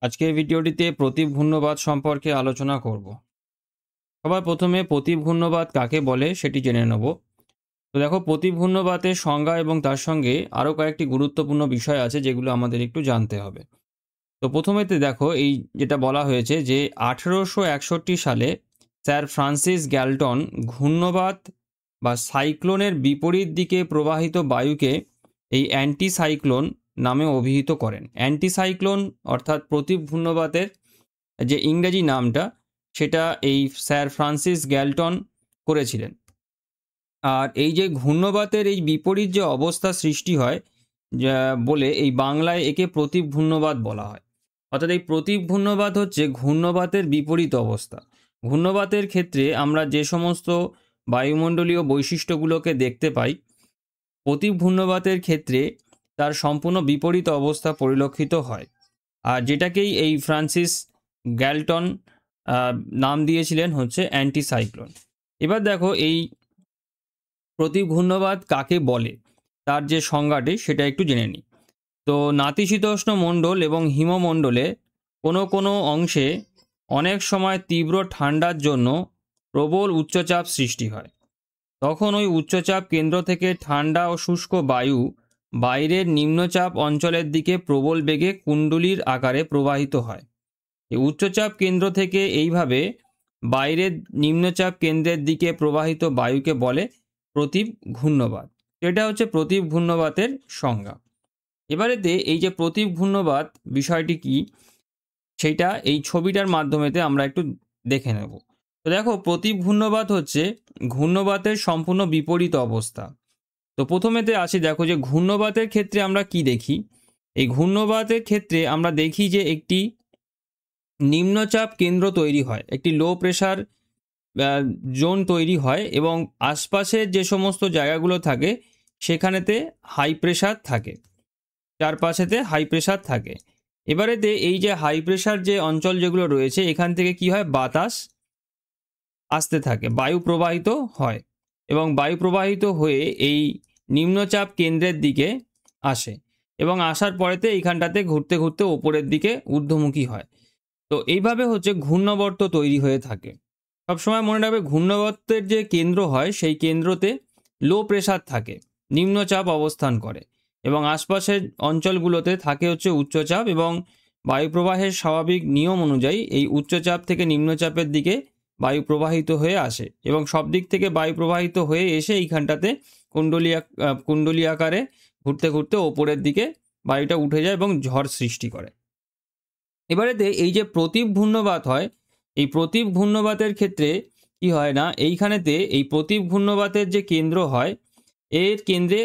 আজকের ভিডিওটিতে প্রতিঘূর্ণবাদ সম্পর্কে আলোচনা করব। সবার প্রথমে প্রতিঘূর্ণবাদ কাকে বলে সেটি জেনে নেব। তো দেখো, প্রতিঘূর্ণবাদের সংজ্ঞা এবং তার সঙ্গে আরও কয়েকটি গুরুত্বপূর্ণ বিষয় আছে যেগুলো আমাদের একটু জানতে হবে। তো প্রথমেতে দেখো, এই যেটা বলা হয়েছে যে 1861 সালে স্যার ফ্রান্সিস গ্যালটন ঘূর্ণবাদ বা সাইক্লোনের বিপরীত দিকে প্রবাহিত বায়ুকে এই অ্যান্টিসাইক্লোন নামে অভিহিত করেন। অ্যান্টিসাইক্লোন অর্থাৎ প্রতিঘূর্ণবাদের যে ইংরেজি নামটা, সেটা এই স্যার ফ্রান্সিস গ্যালটন করেছিলেন। আর এই যে ঘূর্ণবাতের এই বিপরীত যে অবস্থা সৃষ্টি হয় বলে এই বাংলায় একে প্রতিঘূর্ণবাদ বলা হয়। অর্থাৎ এই প্রতিঘূর্ণবাদ হচ্ছে ঘূর্ণবাতের বিপরীত অবস্থা। ঘূর্ণবাতের ক্ষেত্রে আমরা যে সমস্ত বায়ুমণ্ডলীয় বৈশিষ্ট্যগুলোকে দেখতে পাই, প্রতিঘূর্ণবাতের ক্ষেত্রে তার সম্পূর্ণ বিপরীত অবস্থা পরিলক্ষিত হয়। আর যেটাকেই এই ফ্রান্সিস গ্যালটন নাম দিয়েছিলেন হচ্ছে অ্যান্টিসাইক্লোন। এবার দেখো, এই প্রতিঘূর্ণবাদ কাকে বলে তার যে সংজ্ঞাটি সেটা একটু জেনে নিই। তো নাতিশীতোষ্ণ মণ্ডল এবং হিমমণ্ডলে কোনো কোনো অংশে অনেক সময় তীব্র ঠান্ডার জন্য প্রবল উচ্চচাপ সৃষ্টি হয়। তখন ওই উচ্চচাপ কেন্দ্র থেকে ঠান্ডা ও শুষ্ক বায়ু বাইরের নিম্নচাপ অঞ্চলের দিকে প্রবল বেগে কুণ্ডলীর আকারে প্রবাহিত হয়। এই উচ্চচাপ কেন্দ্র থেকে এইভাবে বাইরের নিম্নচাপ কেন্দ্রের দিকে প্রবাহিত বায়ুকে বলে প্রতিঘূর্ণবাদ। এটা হচ্ছে প্রতিঘূর্ণবাদের সংজ্ঞা। এবারেতে এই যে প্রতিঘূর্ণবাদ বিষয়টি কি, সেটা এই ছবিটার মাধ্যমেতে আমরা একটু দেখে নেব। তো দেখো, প্রতিঘূর্ণবাদ হচ্ছে ঘূর্ণবাতের সম্পূর্ণ বিপরীত অবস্থা। তো প্রথমেতে আসি, দেখো যে ঘূর্ণবাতের ক্ষেত্রে আমরা কি দেখি। এই ঘূর্ণবাতের ক্ষেত্রে আমরা দেখি যে একটি নিম্নচাপ কেন্দ্র তৈরি হয়, একটি লো প্রেশার জোন তৈরি হয় এবং আশপাশের যে সমস্ত জায়গাগুলো থাকে সেখানেতে হাই প্রেশার থাকে, চারপাশেতে হাই প্রেশার থাকে। এবারেতে এই যে হাই প্রেশার যে অঞ্চল যেগুলো রয়েছে, এখান থেকে কি হয়, বাতাস আসতে থাকে, বায়ু প্রবাহিত হয় এবং বায়ু প্রবাহিত হয়ে এই নিম্নচাপ কেন্দ্রের দিকে আসে এবং আসার পরেতে এইখানটাতে ঘুরতে ঘুরতে ওপরের দিকে ঊর্ধ্বমুখী হয়। তো এইভাবে হচ্ছে ঘূর্ণবর্ত তৈরি হয়ে থাকে। সবসময় মনে রাখবে, ঘূর্ণবর্তের যে কেন্দ্র হয় সেই কেন্দ্রতে লো প্রেশার থাকে, নিম্নচাপ অবস্থান করে এবং আশপাশের অঞ্চলগুলোতে থাকে হচ্ছে উচ্চচাপ। এবং বায়ুপ্রবাহের স্বাভাবিক নিয়ম অনুযায়ী এই উচ্চচাপ থেকে নিম্নচাপের দিকে বায়ু প্রবাহিত হয়ে আসে এবং সব দিক থেকে বায়ু প্রবাহিত হয়ে এসে এইখানটাতে কুণ্ডলী আকারে ঘুরতে ঘুরতে ওপরের দিকে বায়ুটা উঠে যায় এবং ঝড় সৃষ্টি করে। এবারেতে এই যে প্রতিঘূর্ণবাত হয়, এই প্রতিঘূর্ণবাতের ক্ষেত্রে কি হয় না, এইখানেতে এই প্রতিঘূর্ণবাতের যে কেন্দ্র হয় এর কেন্দ্রে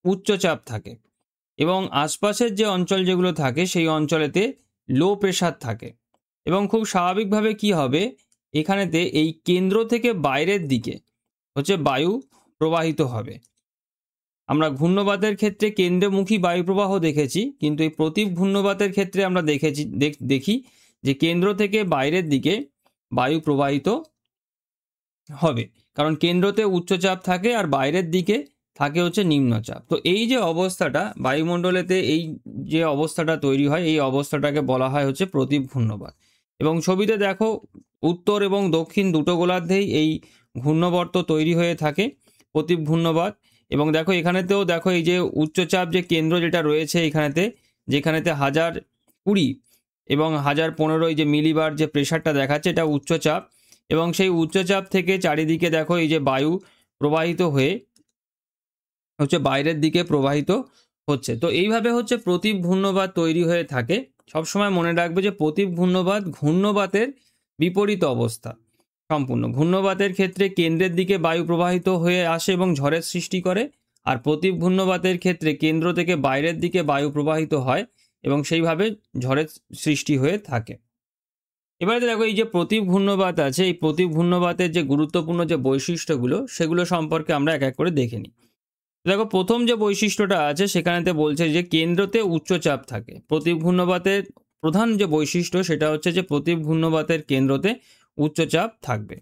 উচ্চচাপ থাকে এবং আশপাশের যে অঞ্চল যেগুলো থাকে সেই অঞ্চলেতে লো প্রেশার থাকে এবং খুব স্বাভাবিকভাবে কি হবে, এখানেতে এই কেন্দ্র থেকে বাইরের দিকে হচ্ছে বায়ু প্রবাহিত হবে। আমরা ঘূর্ণবাতের ক্ষেত্রে কেন্দ্রমুখী বায়ুপ্রবাহ দেখেছি, কিন্তু এই প্রতিঘূর্ণবাতের ক্ষেত্রে আমরা দেখি যে কেন্দ্র থেকে বাইরের দিকে বায়ু প্রবাহিত হবে, কারণ কেন্দ্রতে উচ্চচাপ থাকে আর বাইরের দিকে থাকে হচ্ছে নিম্নচাপ। তো এই যে অবস্থাটা বায়ুমণ্ডলেতে, এই যে অবস্থাটা তৈরি হয়, এই অবস্থাটাকে বলা হয় হচ্ছে প্রতিঘূর্ণবাত। এবং ছবিতে দেখো, উত্তর এবং দক্ষিণ দুটো গোলার্ধেই এই ঘূর্ণবর্ত তৈরি হয়ে থাকে প্রতিঘূর্ণবাত। এবং দেখো এখানেতেও দেখো, এই যে উচ্চচাপ যে কেন্দ্র যেটা রয়েছে এখানেতে, যেখানেতে 1020 এবং 1015 যে মিলিবার যে প্রেশারটা দেখাচ্ছে, এটা উচ্চচাপ এবং সেই উচ্চচাপ থেকে চারিদিকে দেখো এই যে বায়ু প্রবাহিত হয়ে হচ্ছে বাইরের দিকে প্রবাহিত হচ্ছে। তো এইভাবে হচ্ছে প্রতিঘূর্ণবাত তৈরি হয়ে থাকে। সবসময় মনে রাখবে যে প্রতিঘূর্ণবাত ঘূর্ণবাতের বিপরীত অবস্থা সম্পূর্ণ। ঘূর্ণবাতের ক্ষেত্রে কেন্দ্রের দিকে বায়ু প্রবাহিত হয়ে আসে এবং ঝড়ের সৃষ্টি করে, আর প্রতিঘূর্ণবাতের ক্ষেত্রে কেন্দ্র থেকে বাইরের দিকে বায়ু প্রবাহিত হয় এবং সেইভাবে ঝড়ের সৃষ্টি হয়ে থাকে। এবারে দেখো, এই যে প্রতিঘূর্ণবাত আছে, এই প্রতিঘূর্ণবাতের যে গুরুত্বপূর্ণ যে বৈশিষ্ট্যগুলো সেগুলো সম্পর্কে আমরা এক এক করে দেখে নিই। দেখো, প্রথম যে বৈশিষ্ট্যটা আছে সেখানেতে বলছে যে কেন্দ্রতে উচ্চচাপ থাকে। প্রতিঘূর্ণবাতের প্রধান যে বৈশিষ্ট্য সেটা হচ্ছে যে প্রতিঘূর্ণবাতের কেন্দ্রতে উচ্চচাপ থাকবে।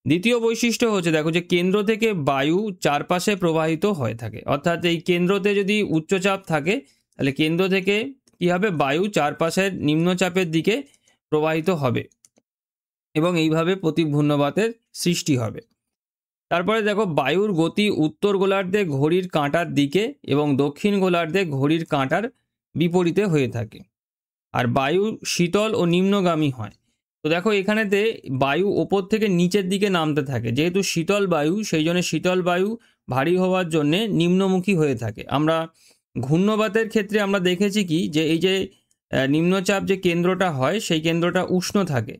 দ্বিতীয় বৈশিষ্ট্য হচ্ছে, দেখো যে কেন্দ্র থেকে বায়ু চারপাশে প্রবাহিত হয়ে থাকে। অর্থাৎ এই কেন্দ্রতে যদি উচ্চচাপ থাকে তাহলে কেন্দ্র থেকে কী হবে, বায়ু চারপাশের নিম্নচাপের দিকে প্রবাহিত হবে এবং এইভাবে প্রতীক ঘূর্ণবাতের সৃষ্টি হবে। তারপরে দেখো, বায়ুর গতি উত্তর গোলার্ধে ঘড়ির কাঁটার দিকে এবং দক্ষিণ গোলার্ধে ঘড়ির কাঁটার বিপরীতে হয়ে থাকে। আর বায়ু শীতল ও নিম্নগামী হয়। তো দেখো, এখানেতে বায়ু ওপর থেকে নিচের দিকে নামতে থাকে। যেহেতু শীতল বায়ু, সেই জন্য শীতল বায়ু ভারী হওয়ার জন্যে নিম্নমুখী হয়ে থাকে। আমরা ঘূর্ণবাতের ক্ষেত্রে আমরা দেখেছি কি, যে এই যে নিম্নচাপ যে কেন্দ্রটা হয়, সেই কেন্দ্রটা উষ্ণ থাকে।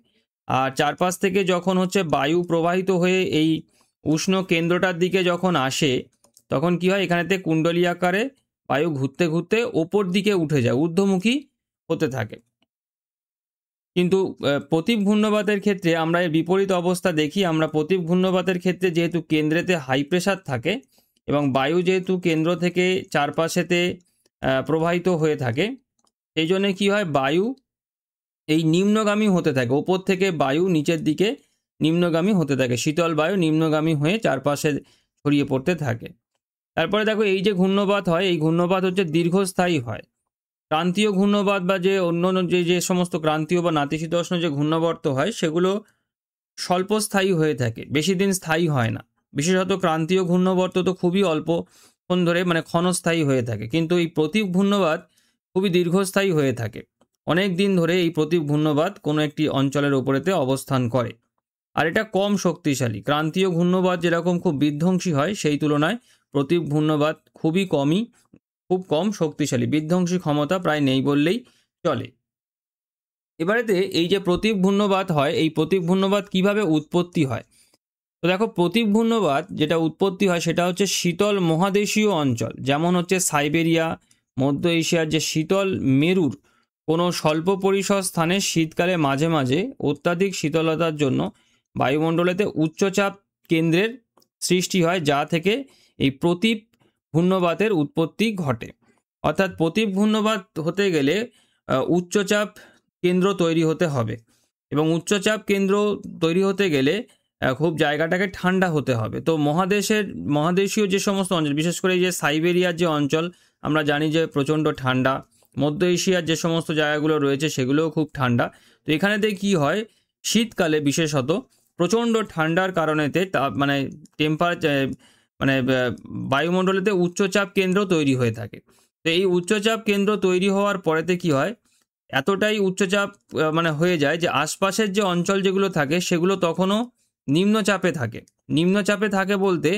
আর চারপাশ থেকে যখন হচ্ছে বায়ু প্রবাহিত হয়ে এই উষ্ণ কেন্দ্রটার দিকে যখন আসে, তখন কি হয়, এখানেতে কুণ্ডলী আকারে বায়ু ঘুরতে ঘুরতে ওপর দিকে উঠে যায়, ঊর্ধ্বমুখী হতে থাকে। কিন্তু প্রতীক ঘূর্ণবাতের ক্ষেত্রে আমরা এর বিপরীত অবস্থা দেখি। আমরা প্রতীক ঘূর্ণবাতের ক্ষেত্রে যেহেতু কেন্দ্রেতে হাই প্রেশার থাকে এবং বায়ু যেহেতু কেন্দ্র থেকে চারপাশেতে প্রবাহিত হয়ে থাকে, সেই জন্যে কী হয়, বায়ু এই নিম্নগামী হতে থাকে। ওপর থেকে বায়ু নিচের দিকে নিম্নগামী হতে থাকে, শীতল বায়ু নিম্নগামী হয়ে চারপাশে ছড়িয়ে পড়তে থাকে। তারপরে দেখো, এই যে ঘূর্ণবাত হয়, এই ঘূর্ণবাত হচ্ছে দীর্ঘস্থায়ী হয়। ক্রান্তীয় ঘূর্ণবাত বা যে অন্য যে সমস্ত ক্রান্তীয় বা নাতিশীতোষ্ণ যে ঘূর্ণাবর্ত হয়, সেগুলো স্বল্পস্থায়ী হয়ে থাকে, বেশি দিন স্থায়ী হয় না। বিশেষত ক্রান্তীয় ঘূর্ণাবর্ত তো খুবই অল্পক্ষণ ধরে মানে ক্ষণস্থায়ী হয়ে থাকে, কিন্তু এই প্রতীক ঘূর্ণবাত খুবই দীর্ঘস্থায়ী হয়ে থাকে। অনেক দিন ধরে এই প্রতীক ঘূর্ণবাত কোনো একটি অঞ্চলের ওপরেতে অবস্থান করে। আর এটা কম শক্তিশালী। ক্রান্তীয় ঘূর্ণবাত যেরকম খুব বিধ্বংসী হয়, সেই তুলনায় প্রতীক ঘূর্ণবাত খুব কম শক্তিশালী, বিধ্বংসী ক্ষমতা প্রায় নেই বললেই চলে। এবারেতে এই যে প্রতীক ঘূর্ণবাত হয়, এই প্রতীক ঘূর্ণবাত কিভাবে উৎপত্তি হয়? তো দেখো, প্রতীক ঘূর্ণবাত যেটা উৎপত্তি হয় সেটা হচ্ছে শীতল মহাদেশীয় অঞ্চল, যেমন হচ্ছে সাইবেরিয়া, মধ্য এশিয়ার যে শীতল মেরুর কোনো স্বল্প পরিসর স্থানে শীতকালে মাঝে মাঝে অত্যাধিক শীতলতার জন্য বায়ুমণ্ডলেতে উচ্চচাপ কেন্দ্রের সৃষ্টি হয়, যা থেকে এই প্রতীক ঘূর্ণবাতের উৎপত্তি ঘটে। অর্থাৎ প্রতীক ঘূর্ণবাত হতে গেলে উচ্চচাপ কেন্দ্র তৈরি হতে হবে, এবং উচ্চচাপ কেন্দ্র তৈরি হতে গেলে খুব জায়গাটাকে ঠান্ডা হতে হবে। তো মহাদেশীয় যে সমস্ত অঞ্চল, বিশেষ করে এই যে সাইবেরিয়ার যে অঞ্চল, আমরা জানি যে প্রচণ্ড ঠান্ডা। মধ্য এশিয়ার যে সমস্ত জায়গাগুলো রয়েছে সেগুলোও খুব ঠান্ডা। তো এখানেতে কি হয়, শীতকালে বিশেষত প্রচণ্ড ঠান্ডার কারণেতে বায়ুমণ্ডলেতে উচ্চচাপ কেন্দ্র তৈরি হয়ে থাকে। তো এই উচ্চচাপ কেন্দ্র তৈরি হওয়ার পরেতে কি হয়, এতটাই উচ্চচাপ হয়ে যায় যে আশপাশের যে অঞ্চল যেগুলো থাকে সেগুলো তখনও নিম্নচাপে থাকে। নিম্নচাপে থাকে বলতে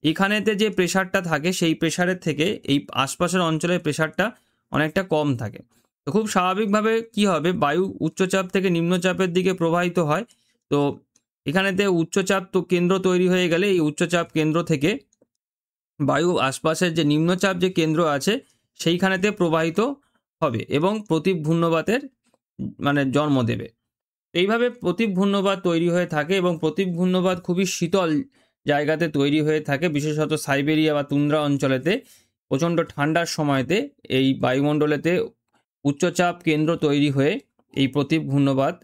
এখানেতে যে প্রেশারটা থাকে, সেই প্রেশারের থেকে এই আশপাশের অঞ্চলের প্রেশারটা অনেকটা কম থাকে। তো খুব স্বাভাবিকভাবে কি হবে, বায়ু উচ্চচাপ থেকে নিম্নচাপের দিকে প্রবাহিত হয়। তো এখানেতে উচ্চচাপ তো কেন্দ্র তৈরি হয়ে গেলে এই উচ্চচাপ কেন্দ্র থেকে বায়ু আশপাশের যে নিম্নচাপ যে কেন্দ্র আছে সেইখানেতে প্রবাহিত হবে এবং প্রতীক ঘূর্ণবাতের জন্ম দেবে। এইভাবে প্রতীক ঘূর্ণবাত তৈরি হয়ে থাকে এবং প্রতীক ঘূর্ণবাত খুবই শীতল জায়গাতে তৈরি হয়ে থাকে, বিশেষত সাইবেরিয়া বা তুন্দ্রা অঞ্চলেতে প্রচণ্ড ঠান্ডার সময়তে এই বায়ুমণ্ডলেতে উচ্চচাপ কেন্দ্র তৈরি হয়ে এই প্রতীক ঘূর্ণবাত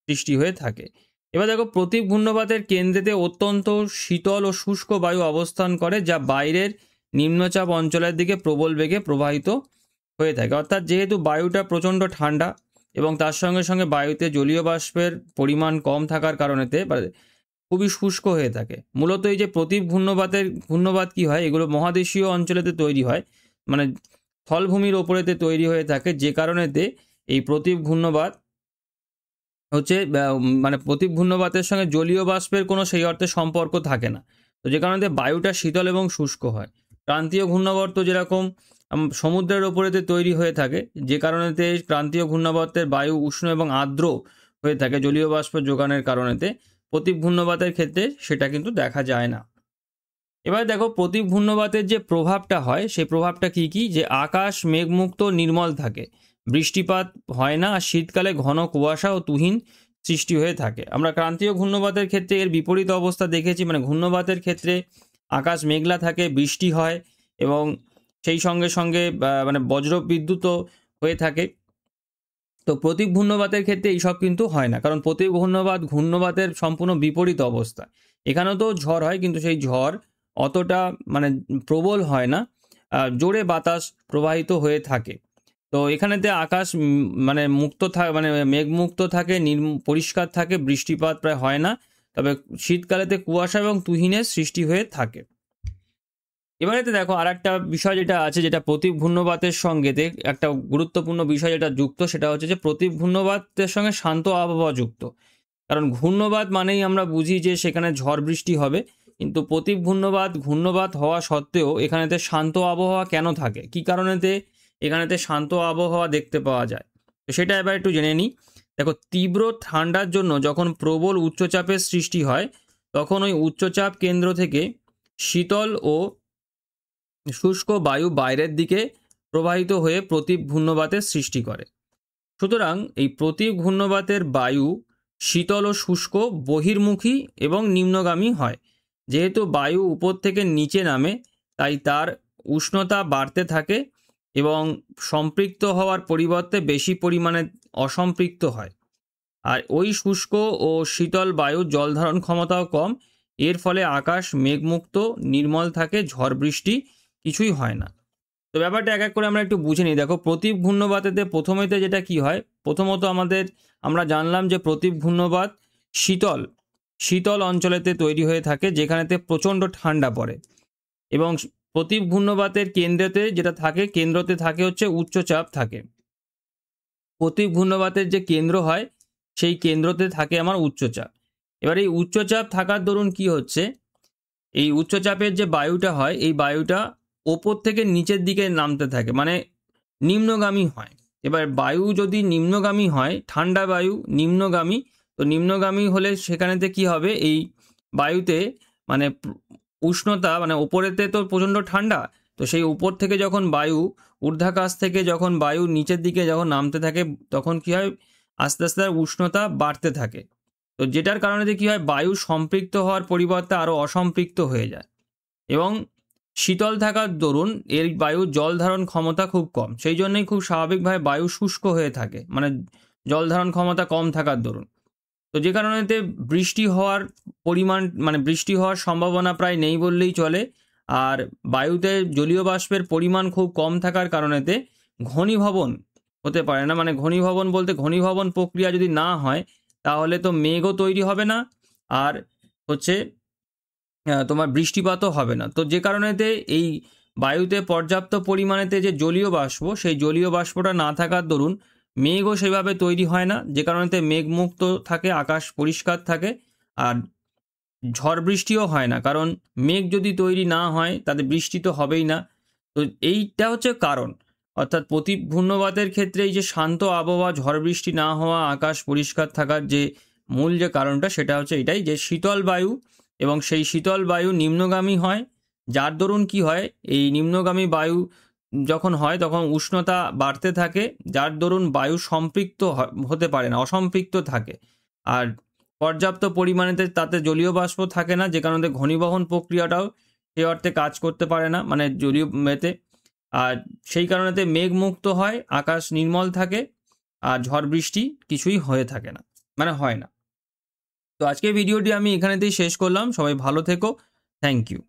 সৃষ্টি হয়ে থাকে। এবার দেখো, প্রতীক ঘূর্ণবাতের কেন্দ্রেতে অত্যন্ত শীতল ও শুষ্ক বায়ু অবস্থান করে, যা বাইরের নিম্নচাপ অঞ্চলের দিকে প্রবল বেগে প্রবাহিত হয়ে থাকে। অর্থাৎ যেহেতু বায়ুটা প্রচণ্ড ঠান্ডা এবং তার সঙ্গে সঙ্গে বায়ুতে জলীয় বাষ্পের পরিমাণ কম থাকার কারণেতে খুবই শুষ্ক হয়ে থাকে। মূলত এই যে প্রতীক ঘূর্ণবাত কি হয়, এগুলো মহাদেশীয় অঞ্চলেতে তৈরি হয়, স্থলভূমির ওপরেতে তৈরি হয়ে থাকে, যে কারণেতে এই প্রতীক ঘূর্ণবাত হচ্ছে প্রতীক ঘূর্ণবাতের সঙ্গে জলীয় বাষ্পের কোনো সেই অর্থে সম্পর্ক থাকে না। তো যে কারণে বায়ুটা শীতল এবং শুষ্ক হয়। ক্রান্তীয় ঘূর্ণাবর্ত যেরকম সমুদ্রের ওপরেতে তৈরি হয়ে থাকে, যে কারণেতে ক্রান্তীয় ঘূর্ণাবর্তের বায়ু উষ্ণ এবং আর্দ্র হয়ে থাকে জলীয় বাষ্প যোগানের কারণেতে। প্রতীক ঘূর্ণবাতের ক্ষেত্রে সেটা কিন্তু দেখা যায় না। এবার দেখো, প্রতীক ঘূর্ণবাতের যে প্রভাবটা হয়, সেই প্রভাবটা কি যে আকাশ মেঘমুক্ত নির্মল থাকে, বৃষ্টিপাত হয় না, আর শীতকালে ঘন কুয়াশা ও তুহিন সৃষ্টি হয়ে থাকে। আমরা ক্রান্তীয় ঘূর্ণবাতের ক্ষেত্রে এর বিপরীত অবস্থা দেখেছি। ঘূর্ণবাতের ক্ষেত্রে আকাশ মেঘলা থাকে, বৃষ্টি হয় এবং সেই সঙ্গে সঙ্গে বজ্র বিদ্যুৎও হয়ে থাকে। তো প্রতীক ঘূর্ণবাতের ক্ষেত্রে এইসব কিন্তু হয় না, কারণ প্রতীক ঘূর্ণবাতের সম্পূর্ণ বিপরীত অবস্থা। এখানেও তো ঝড় হয়, কিন্তু সেই ঝড় অতটা প্রবল হয় না, জোরে বাতাস প্রবাহিত হয়ে থাকে। তো এখানেতে আকাশ মানে মুক্ত মানে মেঘমুক্ত থাকে, পরিষ্কার থাকে, বৃষ্টিপাত প্রায় হয় না, তবে শীতকালেতে কুয়াশা এবং তুহিনের সৃষ্টি হয়ে থাকে। এবারেতে দেখো আর একটা বিষয় যেটা আছে, যেটা প্রতীক ঘূর্ণবাতের সঙ্গে একটা গুরুত্বপূর্ণ বিষয় যেটা যুক্ত, সেটা হচ্ছে যে প্রতীক ঘূর্ণবাতের সঙ্গে শান্ত আবহাওয়া যুক্ত। কারণ ঘূর্ণবাত মানেই আমরা বুঝি যে সেখানে ঝড় বৃষ্টি হবে, কিন্তু প্রতীক ঘূর্ণবাত হওয়া সত্ত্বেও এখানেতে শান্ত আবহাওয়া কেন থাকে, কি কারণেতে এখানেতে শান্ত আবহাওয়া দেখতে পাওয়া যায়, তো সেটা এবার একটু জেনে নিই। দেখো, তীব্র ঠান্ডার জন্য যখন প্রবল উচ্চচাপের সৃষ্টি হয়, তখন ওই উচ্চচাপ কেন্দ্র থেকে শীতল ও শুষ্ক বায়ু বাইরের দিকে প্রবাহিত হয়ে প্রতীক ঘূর্ণবাতের সৃষ্টি করে। সুতরাং এই প্রতীক ঘূর্ণবাতের বায়ু শীতল ও শুষ্ক, বহির্মুখী এবং নিম্নগামী হয়। যেহেতু বায়ু উপর থেকে নিচে নামে, তাই তার উষ্ণতা বাড়তে থাকে এবং সম্পৃক্ত হওয়ার পরিবর্তে বেশি পরিমাণে অসম্পৃক্ত হয়। আর ওই শুষ্ক ও শীতল বায়ুর জলধারণ ক্ষমতাও কম, এর ফলে আকাশ মেঘমুক্ত নির্মল থাকে, ঝড় বৃষ্টি কিছুই হয় না। তো ব্যাপারটা এক এক করে আমরা একটু বুঝে নিই। দেখো, প্রতীক ঘূর্ণবাতেতে প্রথমেতে যেটা কি হয়, প্রথমত আমরা জানলাম যে প্রতীক ঘূর্ণবাত শীতল অঞ্চলেতে তৈরি হয়ে থাকে, যেখানেতে প্রচণ্ড ঠান্ডা পড়ে, এবং প্রতীক ঘূর্ণবাতের কেন্দ্রতে থাকে হচ্ছে উচ্চচাপ থাকে। প্রতীক ঘূর্ণবাতের যে কেন্দ্র হয়, সেই কেন্দ্রতে থাকে আমার উচ্চচাপ। এবার এই উচ্চচাপ থাকার দরুন কি হচ্ছে, এই উচ্চচাপের যে বায়ুটা হয়, এই বায়ুটা ওপর থেকে নিচের দিকে নামতে থাকে, মানে নিম্নগামী হয়। এবার বায়ু যদি নিম্নগামী হয়, ঠান্ডা বায়ু নিম্নগামী, তো নিম্নগামী হলে সেখানেতে কি হবে, এই বায়ুতে মানে উষ্ণতা, মানে ওপরেতে তো প্রচণ্ড ঠান্ডা, তো সেই উপর থেকে যখন বায়ু, ঊর্ধ্বাকাশ থেকে যখন বায়ু নিচের দিকে যখন নামতে থাকে, তখন কি হয়, আস্তে আস্তে উষ্ণতা বাড়তে থাকে। তো যেটার কারণে কি হয়, বায়ু সম্পৃক্ত হওয়ার পরিবর্তে আরও অসম্পৃক্ত হয়ে যায়, এবং শীতল থাকার দরুন এর বায়ুর জল ধারণ ক্ষমতা খুব কম, সেই জন্যই খুব স্বাভাবিকভাবে বায়ু শুষ্ক হয়ে থাকে, মানে জল ধারণ ক্ষমতা কম থাকার দরুন। তো যে কারণেতে বৃষ্টি হওয়ার সম্ভাবনা প্রায় নেই বললেই চলে। আর বায়ুতে জলীয় বাষ্পের পরিমাণ খুব কম থাকার কারণেতে ঘনীভবন হতে পারে না, মানে ঘনীভবন বলতে ঘনীভবন প্রক্রিয়া যদি না হয়, তাহলে তো মেঘও তৈরি হবে না, আর হচ্ছে তোমার বৃষ্টিপাতও হবে না। তো যে কারণেতে এই বায়ুতে পর্যাপ্ত পরিমাণেতে যে জলীয় বাষ্প, সেই জলীয় বাষ্পটা না থাকার দরুন মেঘও সেভাবে তৈরি হয় না, যে কারণেতে মেঘমুক্ত থাকে, আকাশ পরিষ্কার থাকে, আর ঝড় বৃষ্টিও হয় না। কারণ মেঘ যদি তৈরি না হয়, তাতে বৃষ্টি তো হবেই না। তো এইটা হচ্ছে কারণ, অর্থাৎ প্রতীক ঘূর্ণবাতের ক্ষেত্রে এই যে শান্ত আবহাওয়া, ঝড় বৃষ্টি না হওয়া, আকাশ পরিষ্কার থাকার যে মূল যে কারণটা, সেটা হচ্ছে এটাই, যে শীতল বায়ু, এবং সেই শীতল বায়ু নিম্নগামী হয়, যার দরুন কি হয়, এই নিম্নগামী বায়ু যখন হয় তখন উষ্ণতা বাড়তে থাকে, যার দরুন বায়ু সম্পৃক্ত হতে পারে না, অসম্পৃক্ত থাকে, আর পর্যাপ্ত পরিমাণেতে তাতে জলীয় বাষ্প থাকে না, যে কারণে ঘনীভবন প্রক্রিয়াটাও সেই অর্থে কাজ করতে পারে না, মানে জলীয় মেতে, আর সেই কারণেতে মেঘমুক্ত হয়, আকাশ নির্মল থাকে, আর ঝড় বৃষ্টি কিছুই হয়ে থাকে না, মানে হয় না। তো আজকের ভিডিওটি আমি এখানেতেই শেষ করলাম। সবাই ভালো থেকো, থ্যাংক ইউ।